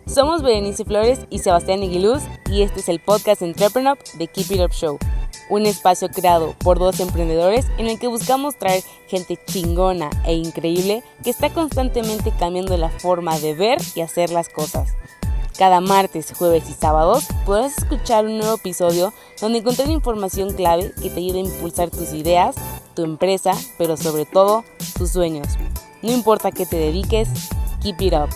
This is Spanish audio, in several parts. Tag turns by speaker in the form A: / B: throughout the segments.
A: Somos Berenice Flores y Sebastián Aguiluz y este es el podcast Entrepreneur de Keep It Up Show, un espacio creado por dos emprendedores en el que buscamos traer gente chingona e increíble que está constantemente cambiando la forma de ver y hacer las cosas. Cada martes, jueves y sábados podrás escuchar un nuevo episodio donde encontrar información clave que te ayude a impulsar tus ideas, tu empresa, pero sobre todo, tus sueños. No importa qué te dediques, keep it up.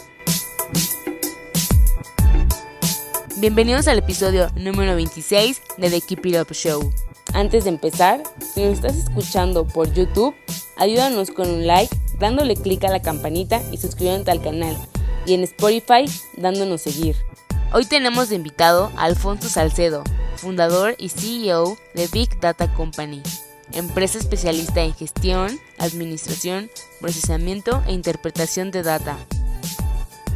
A: Bienvenidos al episodio número 26 de The Keep It Up Show. Antes de empezar, si nos estás escuchando por YouTube, ayúdanos con un like, dándole clic a la campanita y suscribiéndote al canal. Y en Spotify, dándonos seguir. Hoy tenemos de invitado a Alfonso Salcedo, fundador y CEO de Big Data Company, empresa especialista en gestión, administración, procesamiento e interpretación de data.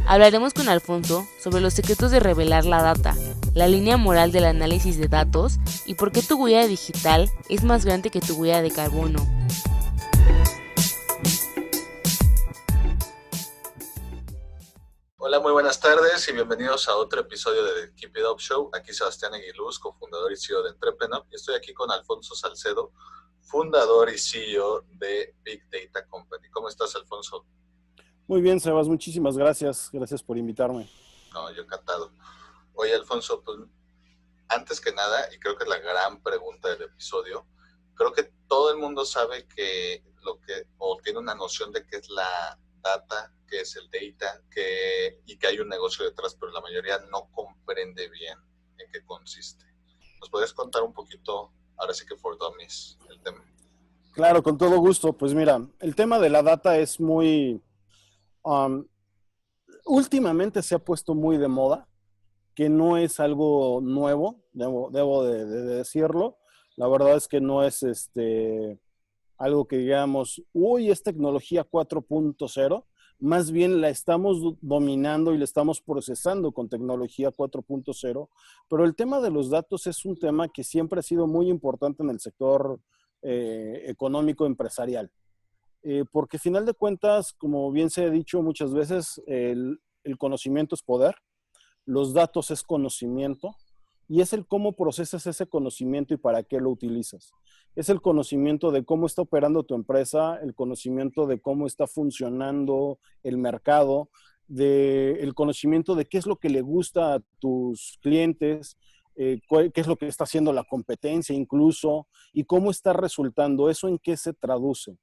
A: Hablaremos con Alfonso sobre los secretos de revelar la data, la línea moral del análisis de datos y por qué tu huella digital es más grande que tu huella de carbono.
B: Hola, muy buenas tardes y bienvenidos a otro episodio de The Keep It Up Show. Aquí Sebastián Aguiluz, cofundador y CEO de Entrepreneur. Y estoy aquí con Alfonso Salcedo, fundador y CEO de Big Data Company. ¿Cómo estás, Alfonso?
C: Muy bien, Sebas, muchísimas gracias. Gracias por invitarme.
B: No, yo encantado. Oye, Alfonso, pues antes que nada, y creo que es la gran pregunta del episodio, creo que todo el mundo sabe o tiene una noción de qué es la data, qué es el data, y que hay un negocio detrás, pero la mayoría no comprende bien en qué consiste. ¿Nos puedes contar un poquito, ahora sí que for dummies, el tema?
C: Claro, con todo gusto. Pues mira, el tema de la data es muy... últimamente se ha puesto muy de moda, que no es algo nuevo, debo de decirlo. La verdad es que no es algo que digamos, uy, es tecnología 4.0. Más bien la estamos dominando y la estamos procesando con tecnología 4.0. Pero el tema de los datos es un tema que siempre ha sido muy importante en el sector económico empresarial. Porque, final de cuentas, como bien se ha dicho muchas veces, el conocimiento es poder, los datos es conocimiento, y es el cómo procesas ese conocimiento y para qué lo utilizas. Es el conocimiento de cómo está operando tu empresa, el conocimiento de cómo está funcionando el mercado, el conocimiento de qué es lo que le gusta a tus clientes, qué es lo que está haciendo la competencia incluso, y cómo está resultando, eso en qué se traduce.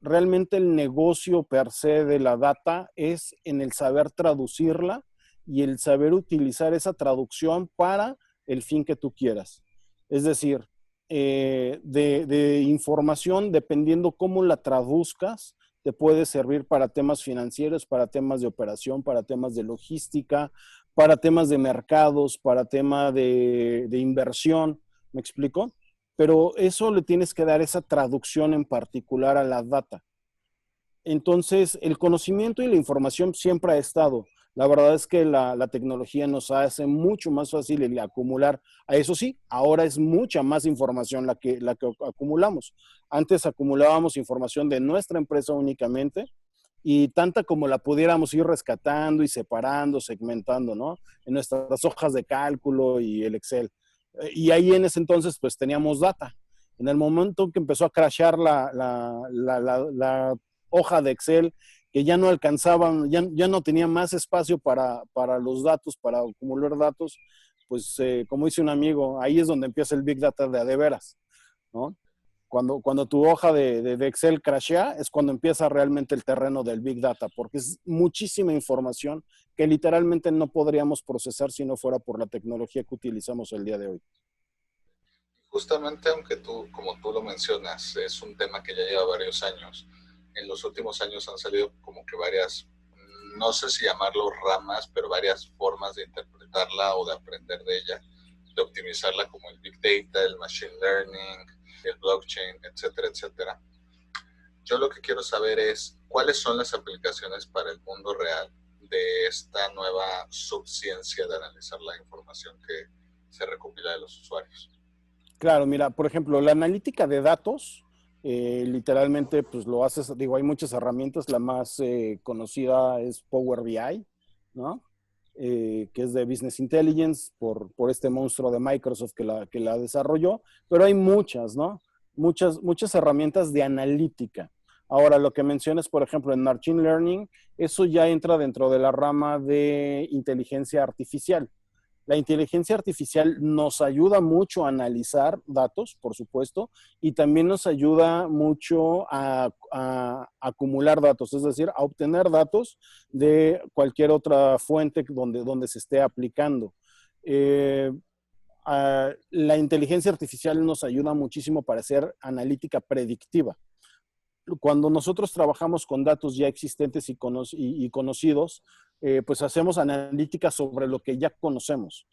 C: Realmente el negocio per se de la data es en el saber traducirla y el saber utilizar esa traducción para el fin que tú quieras. Es decir, de información, dependiendo cómo la traduzcas, te puede servir para temas financieros, para temas de operación, para temas de logística, para temas de mercados, para temas de inversión. ¿Me explico? Pero eso le tienes que dar esa traducción en particular a la data. Entonces, el conocimiento y la información siempre ha estado. La verdad es que la tecnología nos hace mucho más fácil el acumular. A eso sí, ahora es mucha más información la que acumulamos. Antes acumulábamos información de nuestra empresa únicamente y tanta como la pudiéramos ir rescatando y separando, segmentando, ¿no? En nuestras hojas de cálculo y el Excel. Y ahí en ese entonces pues teníamos data. En el momento que empezó a crashear la hoja de Excel, que ya no alcanzaban, ya no tenía más espacio para los datos, para acumular datos, pues como dice un amigo, ahí es donde empieza el Big Data de a de veras, ¿no? Cuando tu hoja de Excel crashea, es cuando empieza realmente el terreno del Big Data, porque es muchísima información que literalmente no podríamos procesar si no fuera por la tecnología que utilizamos el día de hoy.
B: Justamente, aunque como tú lo mencionas, es un tema que ya lleva varios años. En los últimos años han salido como que varias, no sé si llamarlo ramas, pero varias formas de interpretarla o de aprender de ella, de optimizarla, como el Big Data, el Machine Learning, el Blockchain, etcétera, etcétera. Yo lo que quiero saber es cuáles son las aplicaciones para el mundo real de esta nueva subciencia de analizar la información que se recopila de los usuarios.
C: Claro, mira, por ejemplo, la analítica de datos, literalmente, pues lo haces, digo, hay muchas herramientas, la más conocida es Power BI, ¿no? que es de Business Intelligence, por este monstruo de Microsoft que la desarrolló, pero hay muchas, ¿no? Muchas herramientas de analítica. Ahora, lo que mencionas, por ejemplo, en Machine Learning, eso ya entra dentro de la rama de inteligencia artificial. La inteligencia artificial nos ayuda mucho a analizar datos, por supuesto, y también nos ayuda mucho a acumular datos, es decir, a obtener datos de cualquier otra fuente donde se esté aplicando. La inteligencia artificial nos ayuda muchísimo para hacer analítica predictiva. Cuando nosotros trabajamos con datos ya existentes y conocidos, pues hacemos analítica sobre lo que ya conocemos.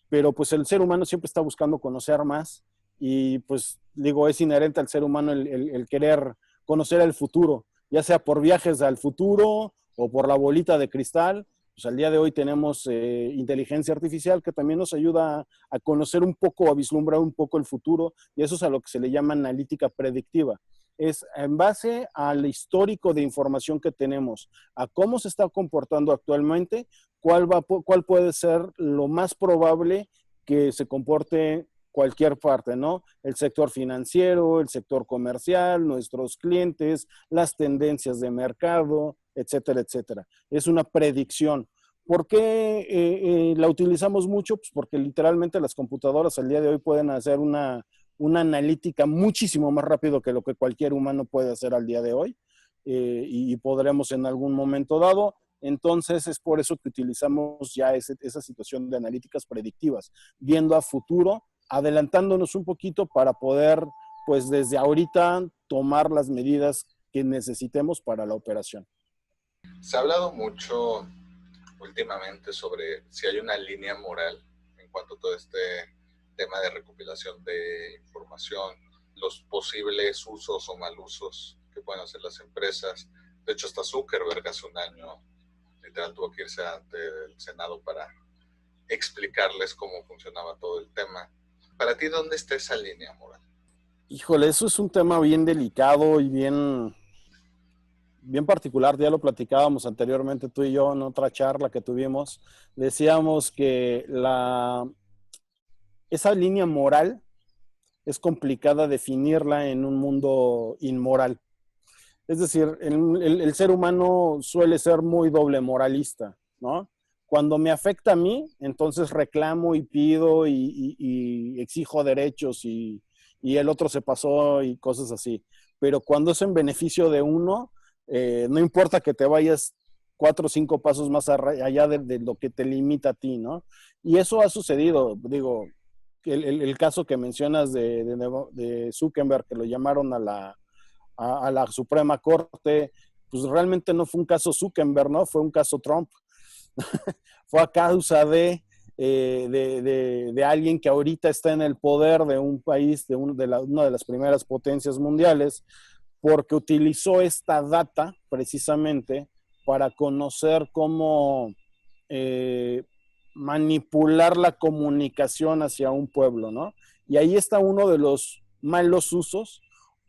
C: Pero pues el ser humano siempre está buscando conocer más y pues digo, es inherente al ser humano el querer conocer el futuro, ya sea por viajes al futuro o por la bolita de cristal. Pues al día de hoy tenemos inteligencia artificial que también nos ayuda a conocer un poco, a vislumbrar un poco el futuro, y eso es a lo que se le llama analítica predictiva. Es en base al histórico de información que tenemos, a cómo se está comportando actualmente, cuál puede ser lo más probable que se comporte cualquier parte, ¿no? El sector financiero, el sector comercial, nuestros clientes, las tendencias de mercado, etcétera, etcétera. Es una predicción. ¿Por qué la utilizamos mucho? Pues porque literalmente las computadoras al día de hoy pueden hacer una analítica muchísimo más rápido que lo que cualquier humano puede hacer al día de hoy, y podremos en algún momento dado. Entonces es por eso que utilizamos ya esa situación de analíticas predictivas, viendo a futuro, adelantándonos un poquito para poder, pues desde ahorita, tomar las medidas que necesitemos para la operación.
B: Se ha hablado mucho últimamente sobre si hay una línea moral en cuanto a todo este tema de recopilación de información, los posibles usos o mal usos que pueden hacer las empresas. De hecho, hasta Zuckerberg hace un año literal tuvo que irse ante el Senado para explicarles cómo funcionaba todo el tema. Para ti, ¿dónde está esa línea moral?
C: Híjole, eso es un tema bien delicado y bien particular. Ya lo platicábamos anteriormente tú y yo en otra charla que tuvimos. Decíamos que esa línea moral es complicada definirla en un mundo inmoral. Es decir, el ser humano suele ser muy doble moralista, ¿no? Cuando me afecta a mí, entonces reclamo y pido y exijo derechos y el otro se pasó y cosas así. Pero cuando es en beneficio de uno, no importa que te vayas 4 o 5 pasos más allá de lo que te limita a ti, ¿no? Y eso ha sucedido, digo, el caso que mencionas de Zuckerberg, que lo llamaron a la Suprema Corte, pues realmente no fue un caso Zuckerberg, ¿no? Fue un caso Trump. Fue a causa de alguien que ahorita está en el poder de un país, una de las primeras potencias mundiales, porque utilizó esta data precisamente para conocer cómo manipular la comunicación hacia un pueblo, ¿no? Y ahí está uno de los malos usos,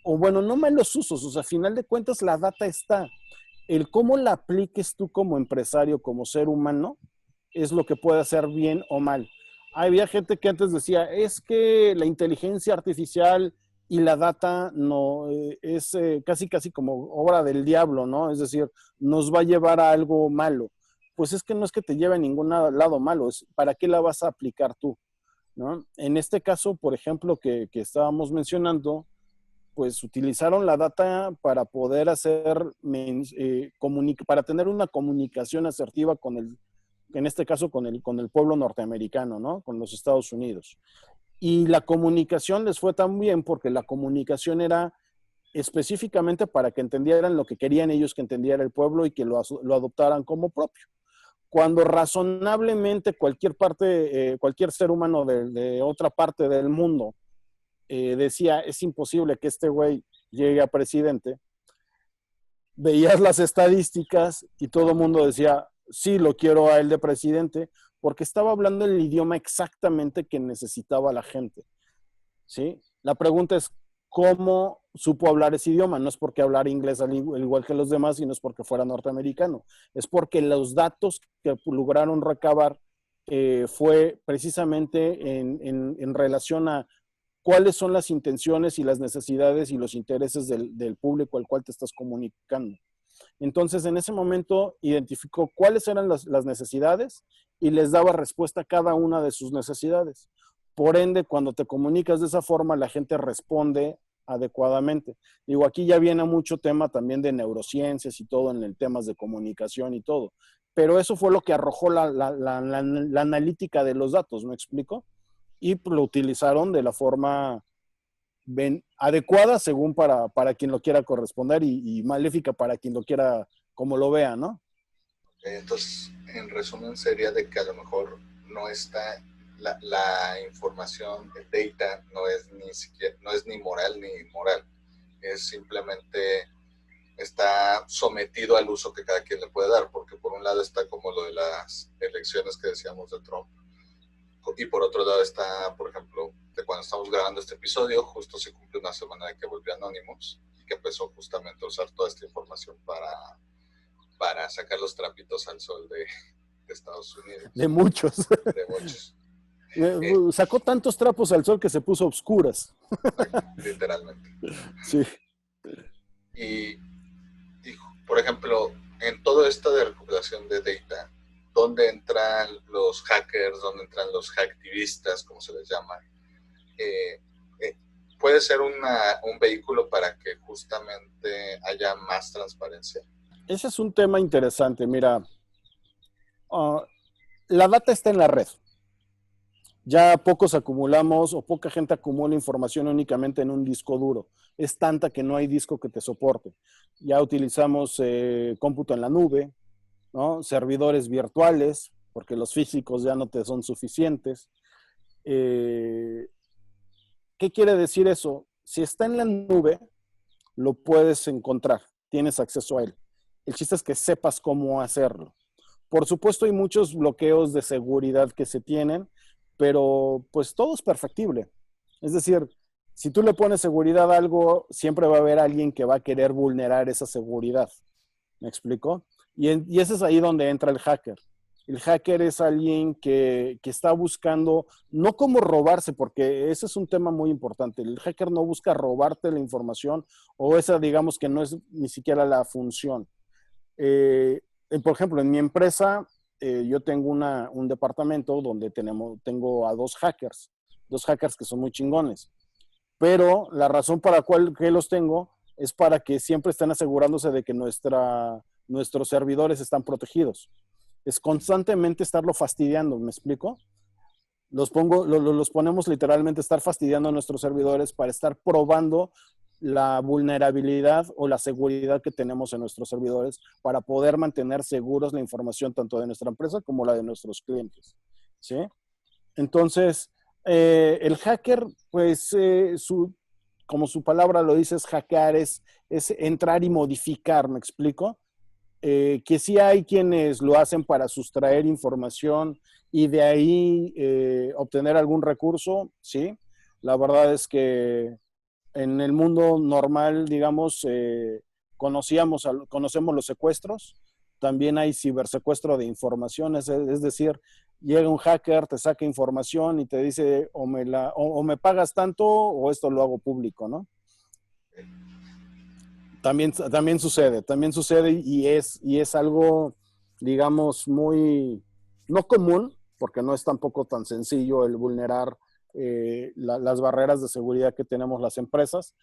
C: o bueno, no malos usos, o sea, a final de cuentas la data está. El cómo la apliques tú como empresario, como ser humano, es lo que puede hacer bien o mal. Había gente que antes decía, es que la inteligencia artificial y la data no es casi como obra del diablo, ¿no? Es decir, nos va a llevar a algo malo. Pues es que no es que te lleve a ningún lado malo, es para qué la vas a aplicar tú, ¿no? En este caso, por ejemplo, que estábamos mencionando, pues utilizaron la data para poder para tener una comunicación asertiva en este caso con el pueblo norteamericano, ¿no? Con los Estados Unidos. Y la comunicación les fue tan bien porque la comunicación era específicamente para que entendieran lo que querían ellos que entendiera el pueblo y que lo adoptaran como propio. Cuando razonablemente cualquier ser humano de otra parte del mundo decía, es imposible que este güey llegue a presidente, veías las estadísticas y todo el mundo decía, sí, lo quiero a él de presidente, porque estaba hablando el idioma exactamente que necesitaba la gente, ¿sí? La pregunta es, cómo supo hablar ese idioma. No es porque hablara inglés al igual que los demás y no es porque fuera norteamericano. Es porque los datos que lograron recabar fue precisamente en relación a cuáles son las intenciones y las necesidades y los intereses del público al cual te estás comunicando. Entonces, en ese momento identificó cuáles eran las necesidades y les daba respuesta a cada una de sus necesidades. Por ende, cuando te comunicas de esa forma, la gente responde adecuadamente. Digo, aquí ya viene mucho tema también de neurociencias y todo en el temas de comunicación y todo. Pero eso fue lo que arrojó la analítica de los datos, ¿me explico? Y lo utilizaron de la forma adecuada según para quien lo quiera corresponder y maléfica para quien lo quiera como lo vea, ¿no?
B: Entonces, en resumen, sería de que a lo mejor no está la información, el data, no es ni siquiera, no es ni moral ni inmoral, es simplemente está sometido al uso que cada quien le puede dar, porque por un lado está como lo de las elecciones que decíamos de Trump, y por otro lado está, por ejemplo, de cuando estamos grabando este episodio, justo se cumple una semana de que volvió Anonymous y que empezó justamente a usar toda esta información para sacar los trapitos al sol de Estados Unidos.
C: De muchos.
B: De muchos.
C: Sacó tantos trapos al sol que se puso obscuras.
B: Literalmente.
C: Sí.
B: Y, por ejemplo, en todo esto de recopilación de data, ¿dónde entran los hackers? ¿Dónde entran los hacktivistas, como se les llama? ¿Puede ser un vehículo para que justamente haya más transparencia?
C: Ese es un tema interesante. Mira, la data está en la red. Ya pocos acumulamos o poca gente acumula información únicamente en un disco duro. Es tanta que no hay disco que te soporte. Ya utilizamos cómputo en la nube, ¿no? Servidores virtuales, porque los físicos ya no te son suficientes. ¿Qué quiere decir eso? Si está en la nube, lo puedes encontrar, tienes acceso a él. El chiste es que sepas cómo hacerlo. Por supuesto, hay muchos bloqueos de seguridad que se tienen, pero pues todo es perfectible. Es decir, si tú le pones seguridad a algo, siempre va a haber alguien que va a querer vulnerar esa seguridad. ¿Me explico? Y ese es ahí donde entra el hacker. El hacker es alguien que está buscando, no cómo robarse, porque ese es un tema muy importante. El hacker no busca robarte la información o esa, digamos, que no es ni siquiera la función. Por ejemplo, en mi empresa, yo tengo un departamento donde tengo a dos hackers que son muy chingones. Pero la razón para que los tengo es para que siempre estén asegurándose de que nuestros servidores están protegidos. Es constantemente estarlo fastidiando, ¿me explico? Los ponemos literalmente a estar fastidiando a nuestros servidores para estar probando la vulnerabilidad o la seguridad que tenemos en nuestros servidores para poder mantener seguros la información tanto de nuestra empresa como la de nuestros clientes, ¿sí? Entonces, el hacker, pues, como su palabra lo dice, es hackear, es entrar y modificar, ¿me explico? Que sí hay quienes lo hacen para sustraer información y de ahí obtener algún recurso, ¿sí? La verdad es que en el mundo normal, digamos, conocemos los secuestros, también hay cibersecuestro de información, es decir, llega un hacker, te saca información y te dice o me pagas tanto o esto lo hago público, ¿no? También sucede y es algo, digamos, muy, no común, porque no es tampoco tan sencillo el vulnerar las barreras de seguridad que tenemos las empresas,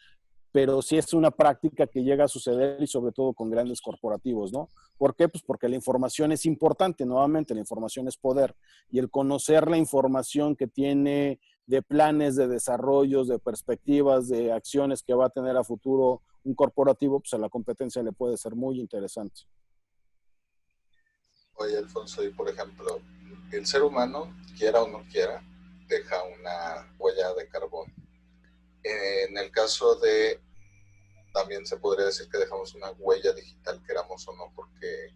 C: pero sí es una práctica que llega a suceder y sobre todo con grandes corporativos, ¿no? ¿Por qué? Pues porque la información es importante, nuevamente, la información es poder y el conocer la información que tiene de planes, de desarrollos, de perspectivas, de acciones que va a tener a futuro un corporativo, pues a la competencia le puede ser muy interesante.
B: Oye, Alfonso, y por ejemplo, el ser humano, quiera o no quiera, deja una huella de carbón. En el caso de, también se podría decir que dejamos una huella digital, queramos o no, porque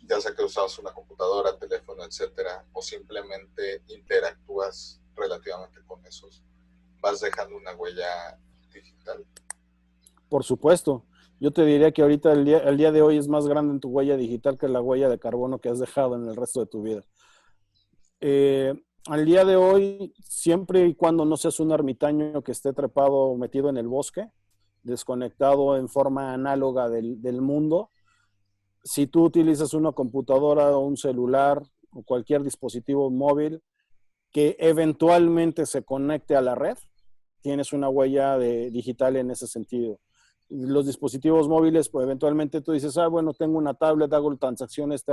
B: ya sea que usamos una computadora, teléfono, etcétera, o simplemente interactúas relativamente con esos, vas dejando una huella digital?
C: Por supuesto. Yo te diría que ahorita el día de hoy es más grande en tu huella digital que la huella de carbono que has dejado en el resto de tu vida. Al día de hoy, siempre y cuando no seas un ermitaño que esté trepado o metido en el bosque, desconectado en forma análoga del mundo, si tú utilizas una computadora o un celular o cualquier dispositivo móvil que eventualmente se conecte a la red, tienes una huella digital en ese sentido. Los dispositivos móviles, pues eventualmente tú dices, bueno, tengo una tablet, hago transacciones,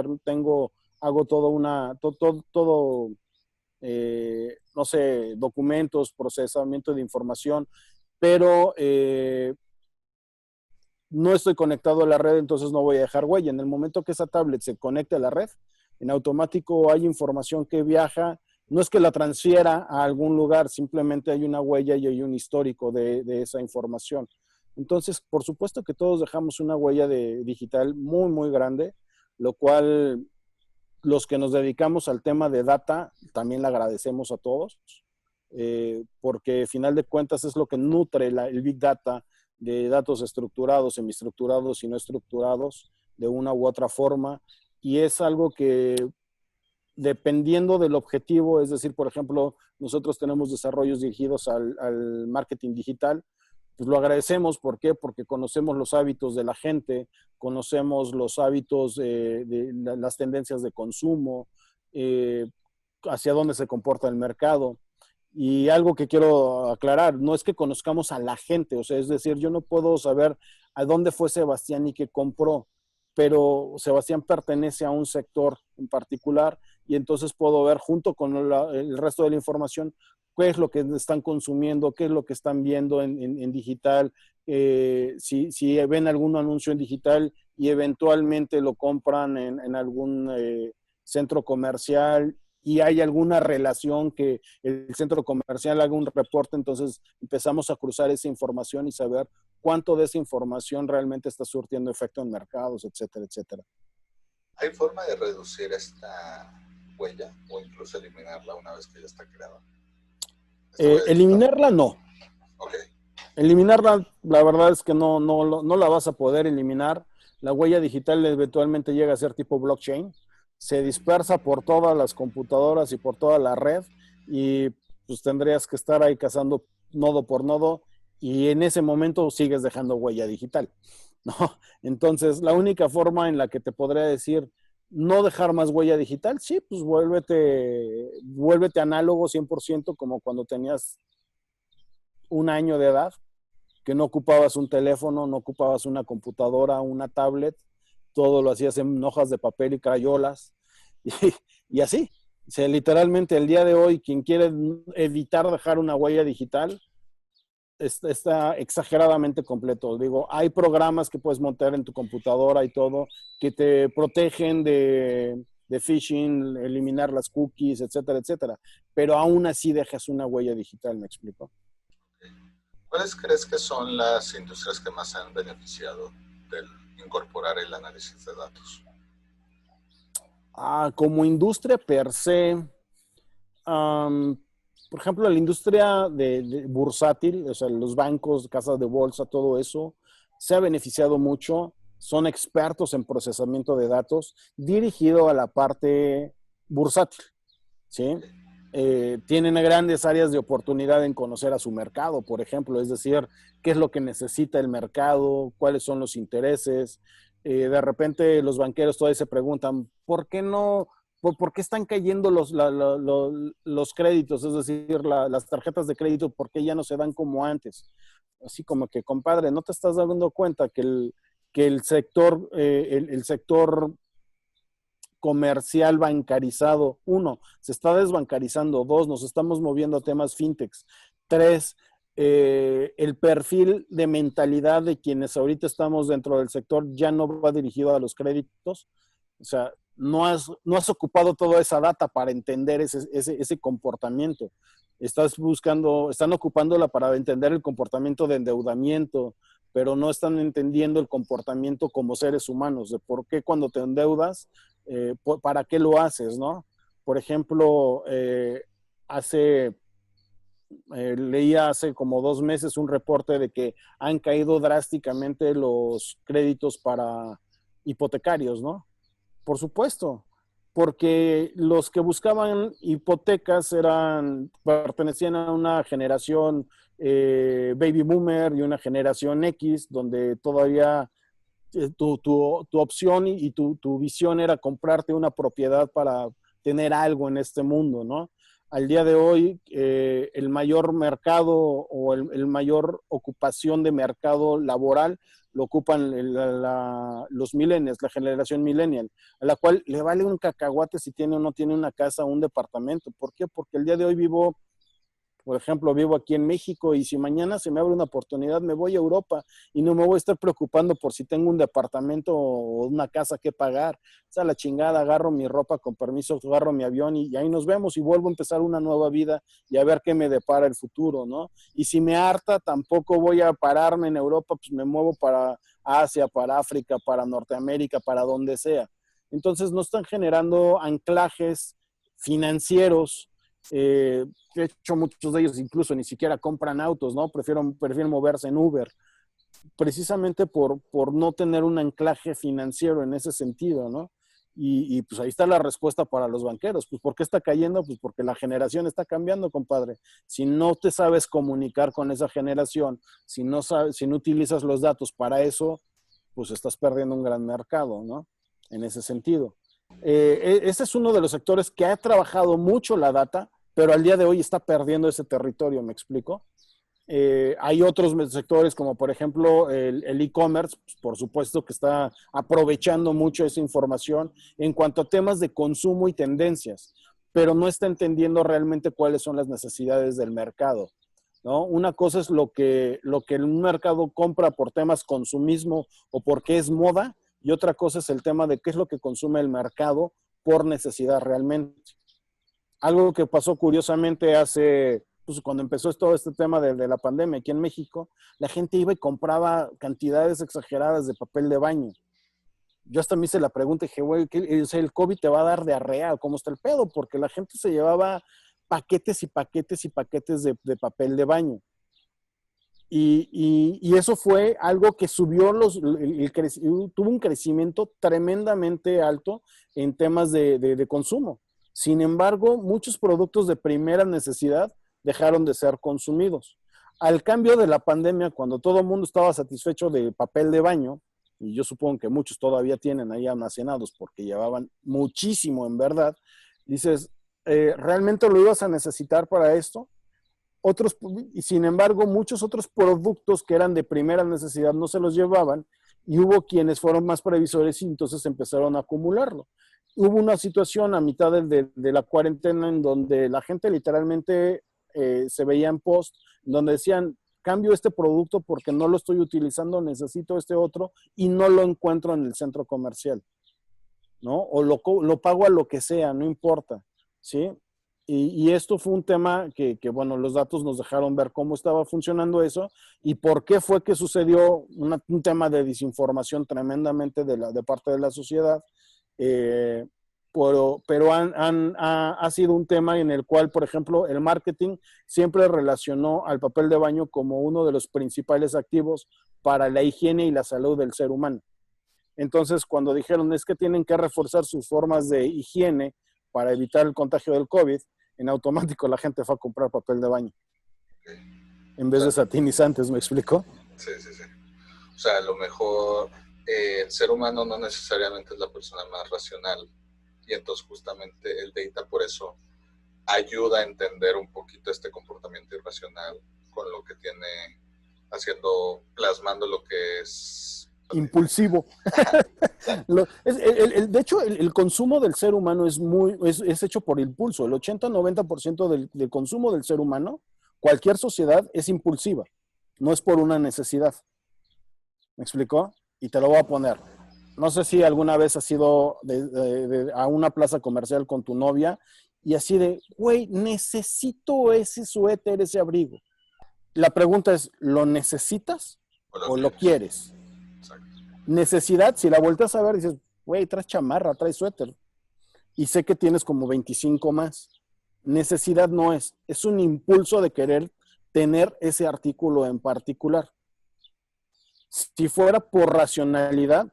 C: hago todo, no sé, documentos, procesamiento de información, pero no estoy conectado a la red, entonces no voy a dejar huella. En el momento que esa tablet se conecte a la red, en automático hay información que viaja. No es que la transfiera a algún lugar, simplemente hay una huella y hay un histórico de esa información. Entonces, por supuesto que todos dejamos una huella digital muy, muy grande, lo cual los que nos dedicamos al tema de data también le agradecemos a todos, porque al final de cuentas es lo que nutre el Big Data de datos estructurados, semiestructurados y no estructurados de una u otra forma. Y es algo que dependiendo del objetivo, es decir, por ejemplo, nosotros tenemos desarrollos dirigidos al marketing digital, pues lo agradecemos. ¿Por qué? Porque conocemos los hábitos de la gente, conocemos los hábitos de las tendencias de consumo, hacia dónde se comporta el mercado. Y algo que quiero aclarar, no es que conozcamos a la gente, o sea, es decir, yo no puedo saber a dónde fue Sebastián y qué compró, pero Sebastián pertenece a un sector en particular y entonces puedo ver junto con el resto de la información qué es lo que están consumiendo, qué es lo que están viendo en digital, si ven algún anuncio en digital y eventualmente lo compran en algún centro comercial y hay alguna relación que el centro comercial haga un reporte, entonces empezamos a cruzar esa información y saber cuánto de esa información realmente está surtiendo efecto en mercados, etcétera, etcétera.
B: ¿Hay forma de reducir esta huella o incluso eliminarla una vez que ya está creada?
C: Eliminarla no.
B: Okay.
C: Eliminarla, la verdad es que no la vas a poder eliminar. La huella digital eventualmente llega a ser tipo blockchain. Se dispersa por todas las computadoras y por toda la red y pues tendrías que estar ahí cazando nodo por nodo y en ese momento sigues dejando huella digital, ¿no? Entonces, la única forma en la que te podría decir no dejar más huella digital, sí, pues vuélvete análogo 100% como cuando tenías un año de edad, que no ocupabas un teléfono, no ocupabas una computadora, una tablet, todo lo hacías en hojas de papel y crayolas y, y así. O sea, literalmente el día de hoy, quien quiere evitar dejar una huella digital, está exageradamente completo. Digo, hay programas que puedes montar en tu computadora y todo, que te protegen de phishing, eliminar las cookies, etcétera, etcétera. Pero aún así dejas una huella digital, ¿me explico?
B: ¿Cuáles crees que son las industrias que más se han beneficiado del incorporar el análisis de datos?
C: Como industria per se, por ejemplo, la industria de bursátil, o sea, los bancos, casas de bolsa, todo eso, se ha beneficiado mucho. Son expertos en procesamiento de datos dirigido a la parte bursátil, ¿sí? Tienen grandes áreas de oportunidad en conocer a su mercado, por ejemplo, es decir, qué es lo que necesita el mercado, cuáles son los intereses. De repente los banqueros todavía se preguntan, ¿por qué no? ¿Por qué están cayendo los créditos? Es decir, las tarjetas de crédito, ¿por qué ya no se dan como antes? Así como que, compadre, ¿no te estás dando cuenta que el sector comercial bancarizado, uno, se está desbancarizando, dos, nos estamos moviendo a temas fintechs, tres, el perfil de mentalidad de quienes ahorita estamos dentro del sector ya no va dirigido a los créditos, o sea, no has ocupado toda esa data para entender ese comportamiento. Están ocupándola para entender el comportamiento de endeudamiento, pero no están entendiendo el comportamiento como seres humanos, de por qué cuando te endeudas, ¿para qué lo haces, no? Por ejemplo, hace leía hace como 2 meses un reporte de que han caído drásticamente los créditos para hipotecarios, ¿no? Por supuesto, porque los que buscaban hipotecas pertenecían a una generación baby boomer y una generación X, donde todavía tu opción y tu visión era comprarte una propiedad para tener algo en este mundo, ¿no? Al día de hoy, el mayor mercado o el mayor ocupación de mercado laboral lo ocupan los millennials, la generación millennial, a la cual le vale un cacahuate si tiene o no tiene una casa o un departamento. ¿Por qué? Porque el día de hoy por ejemplo, vivo aquí en México y si mañana se me abre una oportunidad, me voy a Europa y no me voy a estar preocupando por si tengo un departamento o una casa que pagar. O sea, la chingada, agarro mi ropa con permiso, agarro mi avión y ahí nos vemos y vuelvo a empezar una nueva vida y a ver qué me depara el futuro, ¿no? Y si me harta, tampoco voy a pararme en Europa, pues me muevo para Asia, para África, para Norteamérica, para donde sea. Entonces no están generando anclajes financieros. De hecho, muchos de ellos incluso ni siquiera compran autos, ¿no? Prefieren moverse en Uber, precisamente por no tener un anclaje financiero en ese sentido, ¿no? Y pues ahí está la respuesta para los banqueros. Pues ¿por qué está cayendo? Pues porque la generación está cambiando, compadre. Si no te sabes comunicar con esa generación, si no utilizas los datos para eso, pues estás perdiendo un gran mercado, ¿no? En ese sentido. Ese es uno de los sectores que ha trabajado mucho la data, pero al día de hoy está perdiendo ese territorio, ¿me explico? Hay otros sectores como por ejemplo el e-commerce, pues, por supuesto que está aprovechando mucho esa información en cuanto a temas de consumo y tendencias, pero no está entendiendo realmente cuáles son las necesidades del mercado, ¿no? Una cosa es lo que un mercado compra por temas consumismo o porque es moda, y otra cosa es el tema de qué es lo que consume el mercado por necesidad realmente. Algo que pasó curiosamente pues cuando empezó todo este tema de la pandemia aquí en México, la gente iba y compraba cantidades exageradas de papel de baño. Yo hasta me hice la pregunta y dije, güey, ¿el COVID te va a dar diarrea? ¿Cómo está el pedo? Porque la gente se llevaba paquetes y paquetes y paquetes de papel de baño. Y eso fue algo que subió tuvo un crecimiento tremendamente alto en temas de consumo. Sin embargo, muchos productos de primera necesidad dejaron de ser consumidos. Al cambio de la pandemia, cuando todo el mundo estaba satisfecho de papel de baño, y yo supongo que muchos todavía tienen ahí almacenados porque llevaban muchísimo en verdad, dices, ¿realmente lo ibas a necesitar para esto? Y sin embargo, muchos otros productos que eran de primera necesidad no se los llevaban y hubo quienes fueron más previsores y entonces empezaron a acumularlo. Hubo una situación a mitad de la cuarentena en donde la gente literalmente se veía en post, donde decían, cambio este producto porque no lo estoy utilizando, necesito este otro y no lo encuentro en el centro comercial, ¿no? O lo pago a lo que sea, no importa, ¿sí? Y esto fue un tema bueno, los datos nos dejaron ver cómo estaba funcionando eso y por qué fue que sucedió un tema de desinformación tremendamente de parte de la sociedad. Pero ha sido un tema en el cual, por ejemplo, el marketing siempre relacionó al papel de baño como uno de los principales activos para la higiene y la salud del ser humano. Entonces, cuando dijeron es que tienen que reforzar sus formas de higiene para evitar el contagio del COVID, en automático la gente fue a comprar papel de baño. Okay. En vez de satinizantes, ¿me explico?
B: Sí. O sea, a lo mejor el ser humano no necesariamente es la persona más racional y entonces justamente el data por eso ayuda a entender un poquito este comportamiento irracional con lo que tiene plasmando lo que es
C: impulsivo. De hecho, el consumo del ser humano es hecho por impulso. El 80-90% del consumo del ser humano, cualquier sociedad, es impulsiva. No es por una necesidad. ¿Me explicó? Y te lo voy a poner. No sé si alguna vez has ido a una plaza comercial con tu novia y así de, güey, necesito ese suéter, ese abrigo. La pregunta es, ¿lo necesitas o lo quieres? Exacto. Necesidad, si la vueltas a ver, dices, güey, traes chamarra, traes suéter. Y sé que tienes como 25 más. Necesidad no es un impulso de querer tener ese artículo en particular. Si fuera por racionalidad,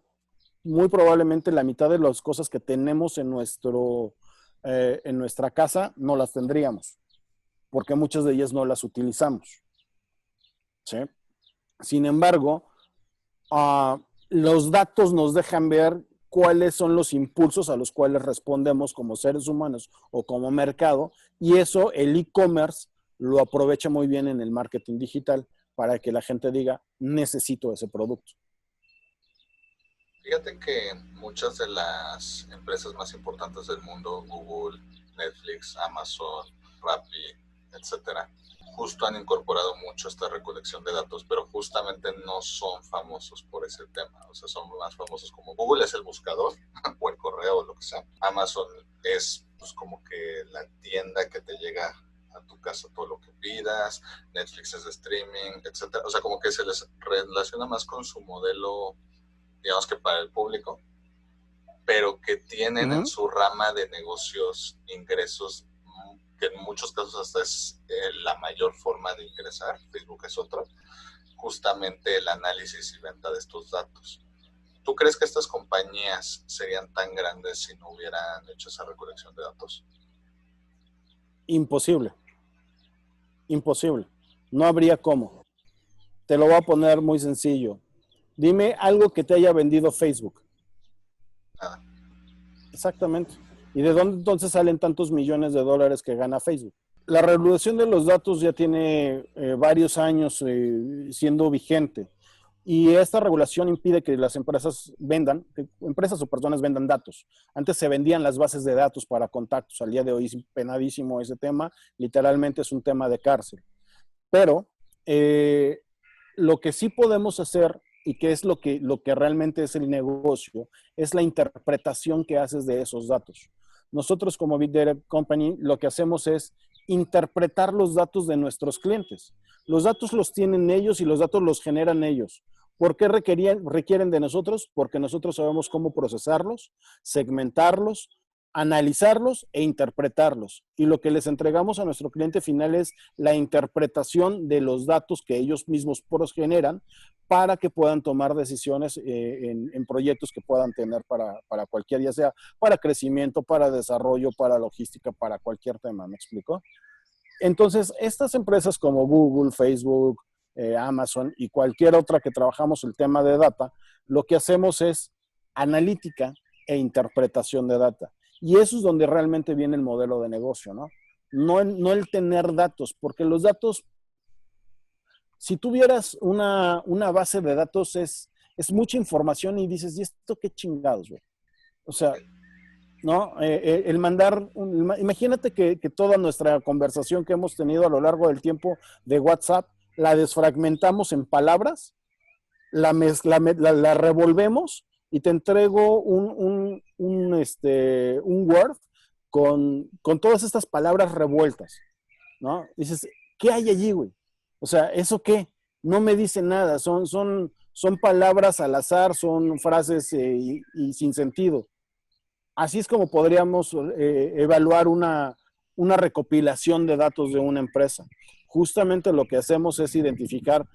C: muy probablemente la mitad de las cosas que tenemos en nuestra casa no las tendríamos, porque muchas de ellas no las utilizamos. ¿Sí? Sin embargo, los datos nos dejan ver cuáles son los impulsos a los cuales respondemos como seres humanos o como mercado, y eso el e-commerce lo aprovecha muy bien en el marketing digital para que la gente diga, necesito ese producto.
B: Fíjate que muchas de las empresas más importantes del mundo, Google, Netflix, Amazon, Rappi, etcétera, justo han incorporado mucho esta recolección de datos, pero justamente no son famosos por ese tema. O sea, son más famosos como Google es el buscador o el correo o lo que sea. Amazon es pues como que la tienda que te llega a tu casa todo lo que pidas. Netflix es de streaming, etcétera. O sea, como que se les relaciona más con su modelo, digamos que para el público, pero que tienen en su rama de negocios ingresos que en muchos casos hasta es la mayor forma de ingresar. Facebook es otro, justamente el análisis y venta de estos datos. ¿Tú crees que estas compañías serían tan grandes si no hubieran hecho esa recolección de datos?
C: Imposible. Imposible. No habría cómo. Te lo voy a poner muy sencillo. Dime algo que te haya vendido Facebook.
B: Nada.
C: Exactamente. ¿Y de dónde entonces salen tantos millones de dólares que gana Facebook? La regulación de los datos ya tiene varios años siendo vigente, y esta regulación impide que las empresas vendan, que empresas o personas vendan datos. Antes se vendían las bases de datos para contactos. Al día de hoy es penadísimo ese tema. Literalmente es un tema de cárcel. Pero lo que sí podemos hacer, y que es lo que realmente es el negocio, es la interpretación que haces de esos datos. Nosotros como Big Data Company lo que hacemos es interpretar los datos de nuestros clientes. Los datos los tienen ellos y los datos los generan ellos. ¿Por qué requieren de nosotros? Porque nosotros sabemos cómo procesarlos, segmentarlos, analizarlos e interpretarlos. Y lo que les entregamos a nuestro cliente final es la interpretación de los datos que ellos mismos generan para que puedan tomar decisiones en proyectos que puedan tener para cualquier, ya sea para crecimiento, para desarrollo, para logística, para cualquier tema. ¿Me explico? Entonces, estas empresas como Google, Facebook, Amazon y cualquier otra que trabajamos el tema de data, lo que hacemos es analítica e interpretación de data. Y eso es donde realmente viene el modelo de negocio, ¿no? No el tener datos, porque los datos, si tuvieras una base de datos, es mucha información y dices, ¿y esto qué chingados, güey? O sea, ¿no? El mandar, imagínate que toda nuestra conversación que hemos tenido a lo largo del tiempo de WhatsApp, la desfragmentamos en palabras, la revolvemos y te entrego un Word con todas estas palabras revueltas, ¿no? Dices, ¿qué hay allí, güey? O sea, ¿eso qué? No me dice nada, son palabras al azar, son frases y sin sentido. Así es como podríamos evaluar una recopilación de datos de una empresa. Justamente lo que hacemos es identificar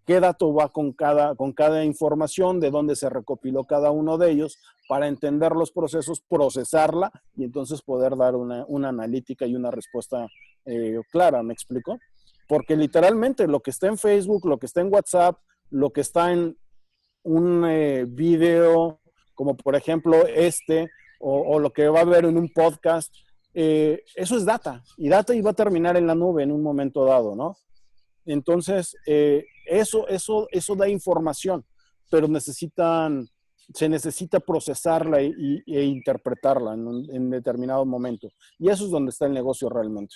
C: qué dato va con cada información, de dónde se recopiló cada uno de ellos, para entender los procesos, procesarla y entonces poder dar una analítica y una respuesta clara. ¿Me explico? Porque literalmente lo que está en Facebook, lo que está en WhatsApp, lo que está en un video, como por ejemplo o lo que va a haber en un podcast, eso es data, y data iba a terminar en la nube en un momento dado, ¿no? Entonces, eso da información, pero se necesita procesarla e interpretarla en determinado momento. Y eso es donde está el negocio realmente.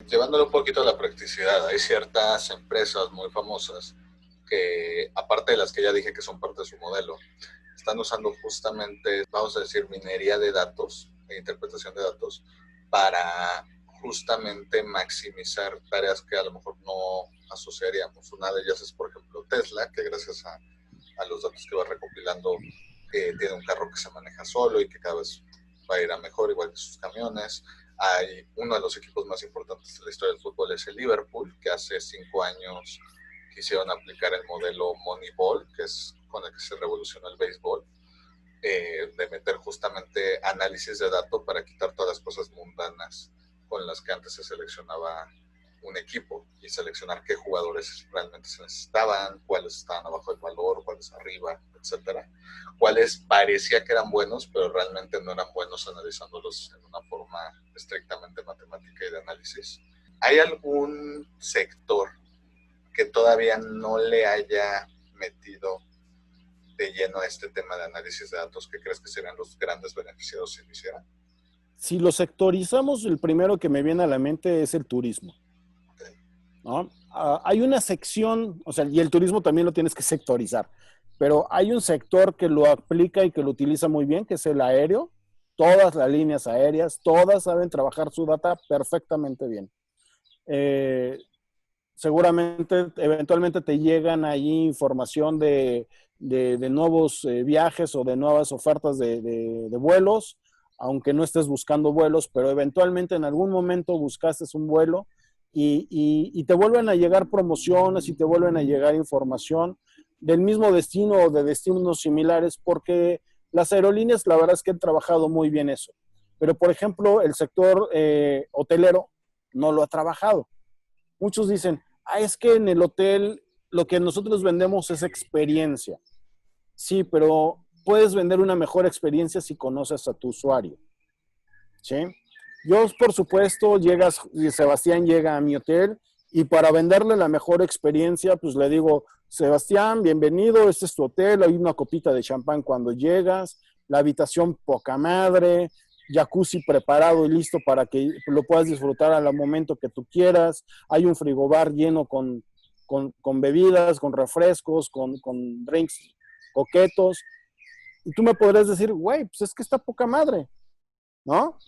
B: Llevándolo un poquito a la practicidad, hay ciertas empresas muy famosas que, aparte de las que ya dije que son parte de su modelo, están usando justamente, vamos a decir, minería de datos e interpretación de datos para justamente maximizar tareas que a lo mejor no asociaríamos. Una de ellas es, por ejemplo, Tesla, que gracias a los datos que va recopilando, tiene un carro que se maneja solo y que cada vez va a ir a mejor, igual que sus camiones. Hay uno de los equipos más importantes de la historia del fútbol, es el Liverpool, que hace 5 años quisieron aplicar el modelo Moneyball, que es con el que se revolucionó el béisbol, de meter justamente análisis de datos para quitar todas las cosas mundanas con las que antes se seleccionaba un equipo y seleccionar qué jugadores realmente se necesitaban, cuáles estaban abajo del valor, cuáles arriba, etcétera. Cuáles parecía que eran buenos, pero realmente no eran buenos analizándolos en una forma estrictamente matemática y de análisis. ¿Hay algún sector que todavía no le haya metido de lleno a este tema de análisis de datos que crees que serían los grandes beneficiados si lo hicieran?
C: Si lo sectorizamos, el primero que me viene a la mente es el turismo, ¿no? Hay una sección, o sea, y el turismo también lo tienes que sectorizar, pero hay un sector que lo aplica y que lo utiliza muy bien, que es el aéreo. Todas las líneas aéreas, todas saben trabajar su data perfectamente bien. Seguramente, eventualmente te llegan ahí información de nuevos viajes o de nuevas ofertas de vuelos, aunque no estés buscando vuelos, pero eventualmente en algún momento buscaste un vuelo y te vuelven a llegar promociones y te vuelven a llegar información del mismo destino o de destinos similares, porque las aerolíneas la verdad es que han trabajado muy bien eso. Pero, por ejemplo, el sector hotelero no lo ha trabajado. Muchos dicen, es que en el hotel lo que nosotros vendemos es experiencia. Sí, pero puedes vender una mejor experiencia si conoces a tu usuario. ¿Sí? Yo, por supuesto, Sebastián llega a mi hotel y para venderle la mejor experiencia, pues le digo, Sebastián, bienvenido, este es tu hotel, hay una copita de champán cuando llegas, la habitación poca madre, jacuzzi preparado y listo para que lo puedas disfrutar al momento que tú quieras, hay un frigobar lleno con bebidas, con refrescos, con drinks coquetos, y tú me podrías decir, güey, pues es que está poca madre, ¿no?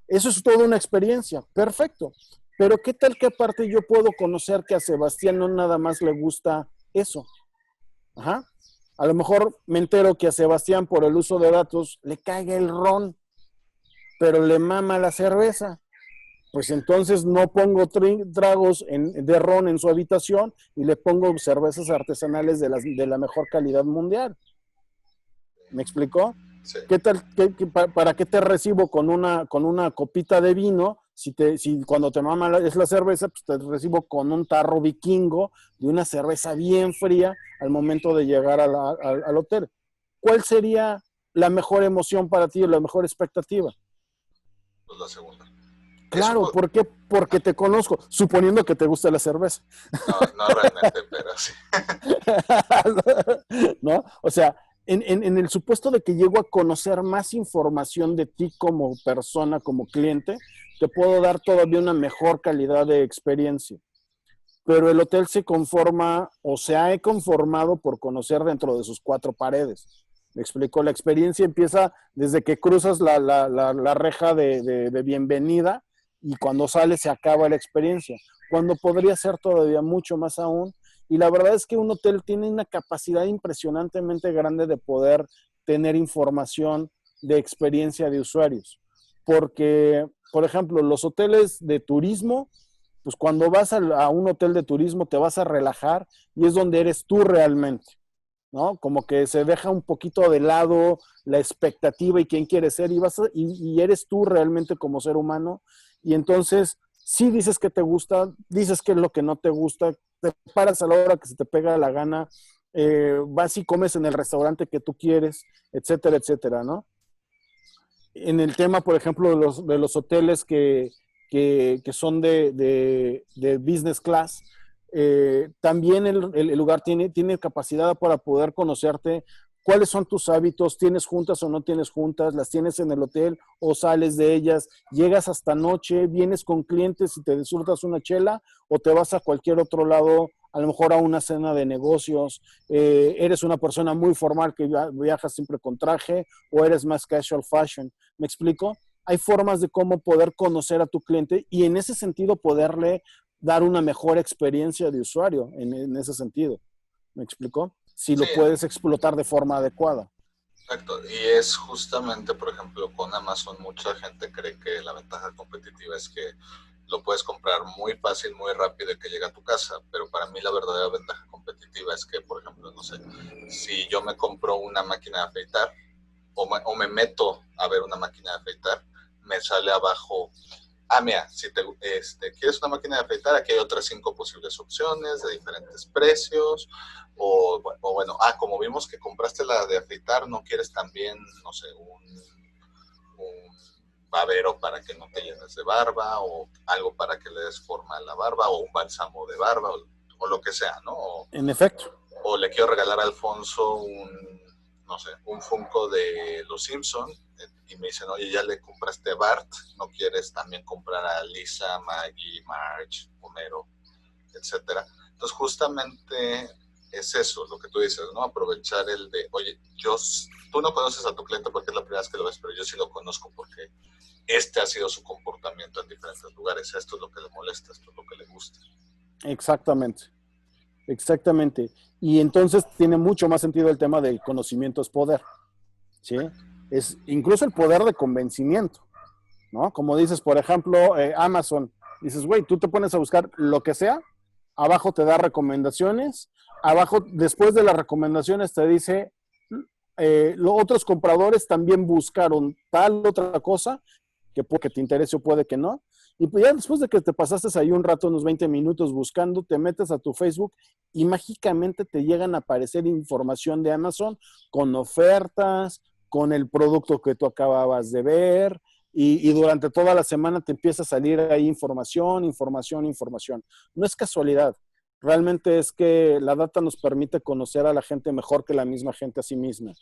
C: Eso es toda una experiencia, perfecto. Pero ¿qué tal que aparte yo puedo conocer que a Sebastián no nada más le gusta eso? Ajá. A lo mejor me entero que a Sebastián por el uso de datos le caiga el ron, pero le mama la cerveza. Pues entonces no pongo tragos de ron en su habitación y le pongo cervezas artesanales de la mejor calidad mundial. ¿Me explicó?
B: Sí.
C: ¿Qué tal, para qué te recibo con una copita de vino? Si cuando te mama es la cerveza, pues te recibo con un tarro vikingo de una cerveza bien fría al momento de llegar al hotel. ¿Cuál sería la mejor emoción para ti o la mejor expectativa?
B: Pues la segunda.
C: Claro, ¿por qué? Porque te conozco, suponiendo que te gusta la cerveza.
B: No realmente, pero sí.
C: ¿No? O sea, en el supuesto de que llego a conocer más información de ti como persona, como cliente, te puedo dar todavía una mejor calidad de experiencia. Pero el hotel se conforma o se ha conformado por conocer dentro de sus 4 paredes. Me explico, la experiencia empieza desde que cruzas la reja de bienvenida y cuando sales se acaba la experiencia, cuando podría ser todavía mucho más aún. Y la verdad es que un hotel tiene una capacidad impresionantemente grande de poder tener información de experiencia de usuarios. Porque, por ejemplo, los hoteles de turismo, pues cuando vas a un hotel de turismo te vas a relajar y es donde eres tú realmente, ¿no? Como que se deja un poquito de lado la expectativa y quién quieres ser y eres tú realmente como ser humano. Y entonces, sí dices que te gusta, dices que es lo que no te gusta, te paras a la hora que se te pega la gana, vas y comes en el restaurante que tú quieres, etcétera, etcétera, ¿no? En el tema, por ejemplo, de los hoteles que son de business class, también el lugar tiene capacidad para poder conocerte cuáles son tus hábitos, tienes juntas o no tienes juntas, las tienes en el hotel o sales de ellas, llegas hasta noche, vienes con clientes y te disfrutas una chela o te vas a cualquier otro lado, a lo mejor a una cena de negocios, eres una persona muy formal que viajas siempre con traje o eres más casual fashion. ¿Me explico? Hay formas de cómo poder conocer a tu cliente y en ese sentido poderle dar una mejor experiencia de usuario en ese sentido. ¿Me explicó? Si lo puedes explotar de forma adecuada.
B: Exacto, y es justamente, por ejemplo, con Amazon, mucha gente cree que la ventaja competitiva es que lo puedes comprar muy fácil, muy rápido y que llega a tu casa, pero para mí la verdadera ventaja competitiva es que, por ejemplo, no sé, si yo me compro una máquina de afeitar o me meto a ver una máquina de afeitar, me sale abajo, mira, si quieres una máquina de afeitar, aquí hay otras 5 posibles opciones de diferentes precios, o bueno, como vimos que compraste la de afeitar, no quieres también, no sé, un babero para que no te llenes de barba, o algo para que le des forma a la barba, o un bálsamo de barba, o lo que sea, ¿no?
C: En efecto.
B: O le quiero regalar a Alfonso no sé, un Funko de Los Simpson, y me dicen, oye, ya le compraste Bart, ¿no quieres también comprar a Lisa, Maggie, Marge, Homero, etcétera? Entonces justamente es eso, lo que tú dices, ¿no? Aprovechar el de, oye, tú no conoces a tu cliente porque es la primera vez que lo ves, pero yo sí lo conozco porque este ha sido su comportamiento en diferentes lugares, esto es lo que le molesta, esto es lo que le gusta.
C: Exactamente. Exactamente. Y entonces tiene mucho más sentido el tema del conocimiento es poder, ¿sí? Es incluso el poder de convencimiento, ¿no? Como dices, por ejemplo, Amazon, dices, güey, tú te pones a buscar lo que sea, abajo te da recomendaciones, abajo, después de las recomendaciones te dice, los otros compradores también buscaron tal otra cosa, que puede que te interese o puede que no, y pues ya después de que te pasaste ahí un rato, unos 20 minutos buscando, te metes a tu Facebook y mágicamente te llegan a aparecer información de Amazon con ofertas, con el producto que tú acababas de ver, y durante toda la semana te empieza a salir ahí información, información, información. No es casualidad, realmente es que la data nos permite conocer a la gente mejor que la misma gente a sí misma.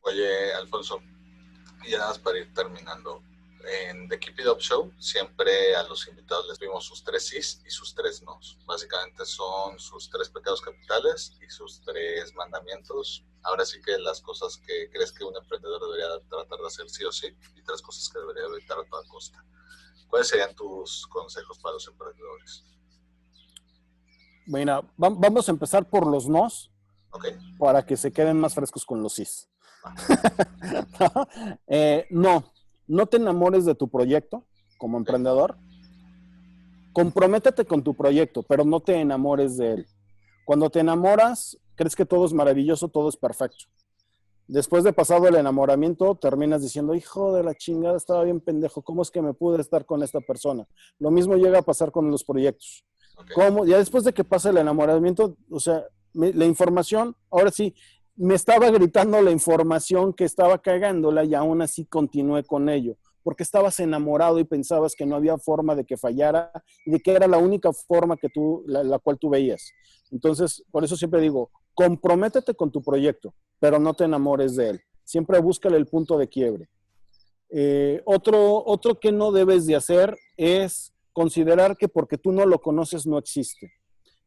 B: Oye, Alfonso, y ya nada más para ir terminando. En The Keep It Up Show siempre a los invitados les vimos sus 3 sís y sus 3 nos. Básicamente son sus 3 pecados capitales y sus 3 mandamientos. Ahora sí que las cosas que crees que un emprendedor debería tratar de hacer sí o sí, y 3 cosas que debería evitar a toda costa. ¿Cuáles serían tus consejos para los emprendedores?
C: Mira, vamos a empezar por los nos,
B: Ok.
C: para que se queden más frescos con los sís.
B: Va.
C: No, no te enamores de tu proyecto como emprendedor. Comprométete con tu proyecto, pero no te enamores de él. Cuando te enamoras, crees que todo es maravilloso, todo es perfecto. Después de pasado el enamoramiento, terminas diciendo, hijo de la chingada, estaba bien pendejo, ¿cómo es que me pude estar con esta persona? Lo mismo llega a pasar con los proyectos.
B: Okay.
C: ¿Cómo? Ya después de que pasa el enamoramiento, o sea, la información, ahora sí, me estaba gritando la información que estaba cagándola y aún así continué con ello, porque estabas enamorado y pensabas que no había forma de que fallara y de que era la única forma que la cual tú veías. Entonces, por eso siempre digo, comprométete con tu proyecto, pero no te enamores de él. Siempre búscale el punto de quiebre. Otro que no debes de hacer es considerar que porque tú no lo conoces no existe.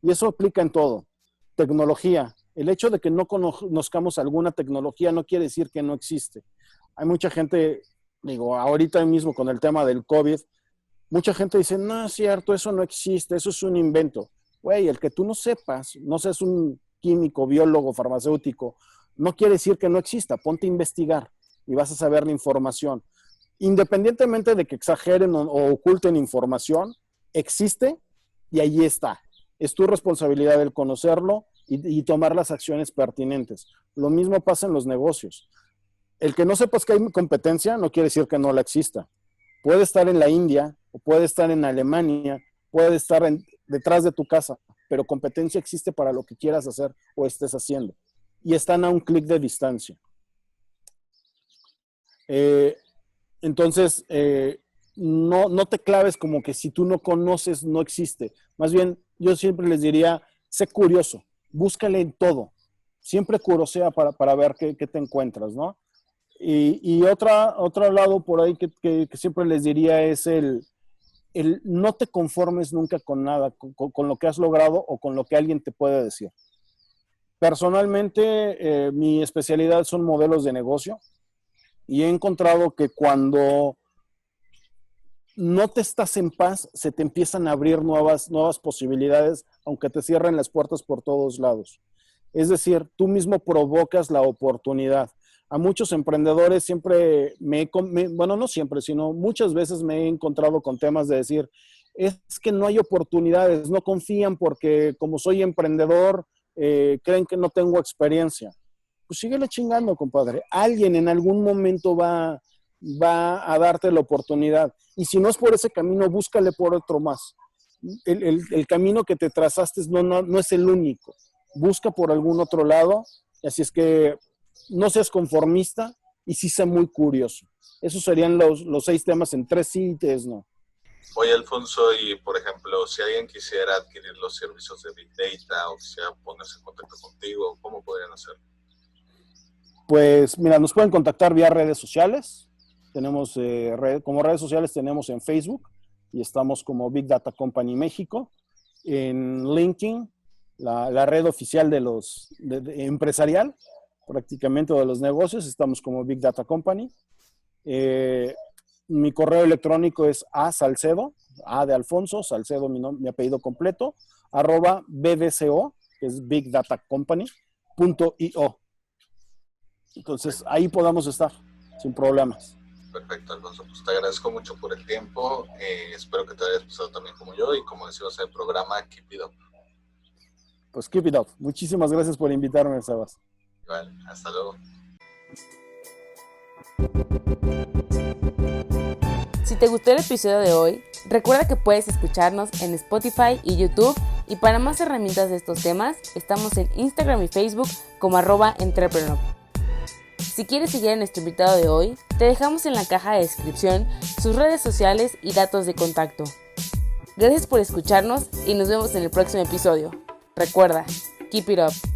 C: Y eso aplica en todo. Tecnología. El hecho de que no conozcamos alguna tecnología no quiere decir que no existe. Hay mucha gente, digo, ahorita mismo con el tema del COVID, mucha gente dice, no es cierto, eso no existe, eso es un invento. Güey, el que tú no sepas, no seas un químico, biólogo, farmacéutico, no quiere decir que no exista. Ponte a investigar y vas a saber la información. Independientemente de que exageren o oculten información, existe y allí está. Es tu responsabilidad el conocerlo y tomar las acciones pertinentes. Lo mismo pasa en los negocios. El que no sepas que hay competencia no quiere decir que no la exista. Puede estar en la India o puede estar en Alemania, puede estar detrás de tu casa, pero competencia existe para lo que quieras hacer o estés haciendo. Y están a un clic de distancia. Entonces, no te claves como que si tú no conoces, no existe. Más bien, yo siempre les diría, sé curioso, búscale en todo. Siempre curosea para ver qué te encuentras, ¿no? Y otro lado por ahí que siempre les diría es el no te conformes nunca con nada, con lo que has logrado o con lo que alguien te puede decir. Personalmente, mi especialidad son modelos de negocio y he encontrado que cuando no te estás en paz, se te empiezan a abrir nuevas posibilidades, aunque te cierren las puertas por todos lados. Es decir, tú mismo provocas la oportunidad. A muchos emprendedores siempre bueno, no siempre, sino muchas veces me he encontrado con temas de decir, es que no hay oportunidades, no confían porque como soy emprendedor, creen que no tengo experiencia. Pues síguele chingando, compadre. Alguien en algún momento va a darte la oportunidad. Y si no es por ese camino, búscale por otro más. El camino que te trazaste no es el único. Busca por algún otro lado. Así es que no seas conformista y sí sé muy curioso. Esos serían los 6 temas en 3 sí y 3 no.
B: Oye, Alfonso, y por ejemplo, si alguien quisiera adquirir los servicios de Big Data o quisiera ponerse en contacto contigo, ¿cómo podrían hacerlo?
C: Pues mira, nos pueden contactar vía redes sociales. Tenemos como redes sociales tenemos en Facebook y estamos como Big Data Company México. En LinkedIn, la red oficial de empresarial, prácticamente de los negocios, estamos como Big Data Company. Mi correo electrónico es asalcedo, A de Alfonso, Salcedo mi apellido completo, @bbco, que es Big Data Company.io. Entonces, ahí podamos estar, sin problemas.
B: Perfecto, Alfonso. Pues te agradezco mucho por el tiempo. Espero que te hayas pasado también como yo y como decimos en el programa, keep it up.
C: Pues keep it up. Muchísimas gracias por invitarme, Sebas.
B: Vale, hasta luego.
A: Si te gustó el episodio de hoy, recuerda que puedes escucharnos en Spotify y YouTube, y para más herramientas de estos temas, estamos en Instagram y Facebook como @entrepreneur. Si quieres seguir a nuestro invitado de hoy, te dejamos en la caja de descripción sus redes sociales y datos de contacto. Gracias por escucharnos y nos vemos en el próximo episodio. Recuerda, keep it up.